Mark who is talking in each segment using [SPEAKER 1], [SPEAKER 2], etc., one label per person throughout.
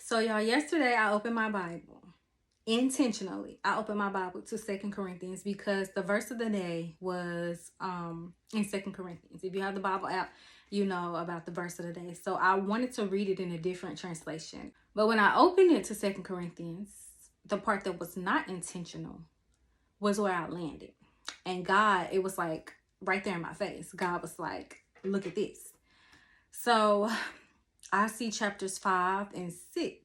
[SPEAKER 1] So y'all, yesterday I opened my Bible. Intentionally, I opened my Bible to 2 Corinthians because the verse of the day was in 2 Corinthians. If you have the Bible app, you know about the verse of the day. So I wanted to read it in a different translation. But when I opened it to 2 Corinthians, the part that was not intentional was where I landed. And God, it was like right there in my face. God was like, look at this. So I see chapters 5 and 6.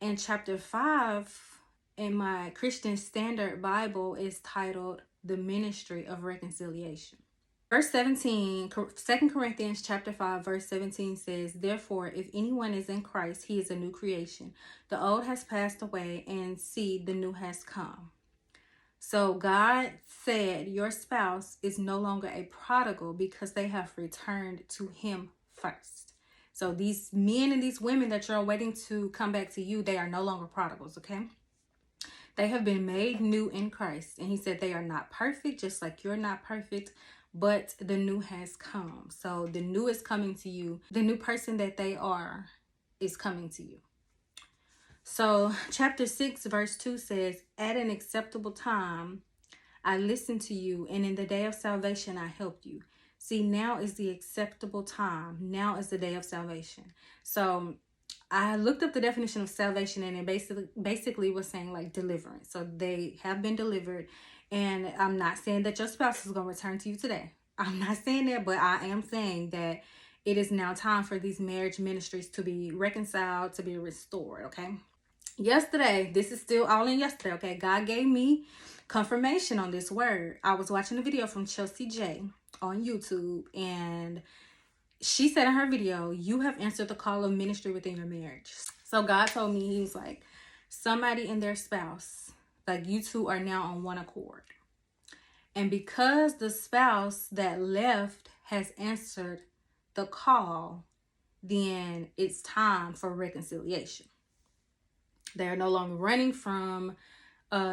[SPEAKER 1] And chapter 5 in my Christian Standard Bible is titled The Ministry of Reconciliation. Verse 17, 2 Corinthians chapter 5, verse 17 says, "Therefore, if anyone is in Christ, he is a new creation. The old has passed away, and see, the new has come." So God said your spouse is no longer a prodigal because they have returned to him first. So these men and these women that you're waiting to come back to you, they are no longer prodigals, okay? They have been made new in Christ. And he said they are not perfect, just like you're not perfect, but the new has come. So the new is coming to you. The new person that they are is coming to you. So chapter 6 verse 2 says, "At an acceptable time I listened to you, and in the day of salvation I helped you." See, now is the acceptable time. Now is the day of salvation. So I looked up the definition of salvation, and it basically was saying like deliverance. So they have been delivered. And I'm not saying that your spouse is going to return to you today. I'm not saying that, but I am saying that it is now time for these marriage ministries to be reconciled, to be restored, okay? Yesterday, this is still all in yesterday, okay? God gave me confirmation on this word. I was watching a video from Chelsea J on YouTube, and she said in her video, "You have answered the call of ministry within your marriage." So God told me, he was like, somebody and their spouse, like you two are now on one accord. And because the spouse that left has answered the call, then it's time for reconciliation. They are no longer running from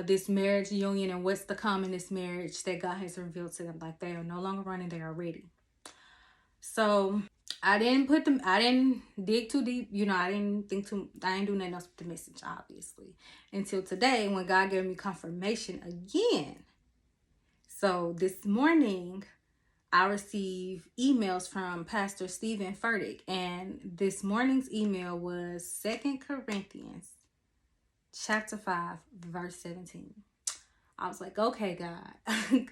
[SPEAKER 1] this marriage union and what's to come in this marriage that God has revealed to them. Like, they are no longer running, they are ready. So I didn't dig too deep, I didn't do nothing else with the message, obviously, until today when God gave me confirmation again. So this morning I received emails from Pastor Stephen Furtick, and this morning's email was 2 Corinthians chapter 5 verse 17. I was like, okay, God.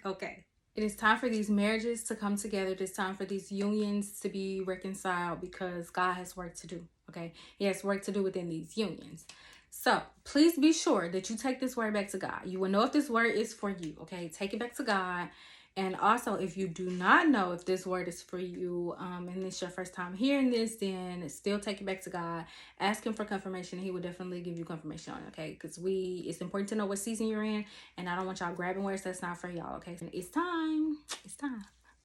[SPEAKER 1] Okay, it is time for these marriages to come together. It is time for these unions to be reconciled because God has work to do. Okay, he has work to do within these unions. So please be sure that you take this word back to God. You will know if this word is for you. Okay, take it back to God. And also, if you do not know if this word is for you, and it's your first time hearing this, then still take it back to God. Ask him for confirmation, and he will definitely give you confirmation on it, okay? Because it's important to know what season you're in, and I don't want y'all grabbing words that's not for y'all, okay? It's time. It's time.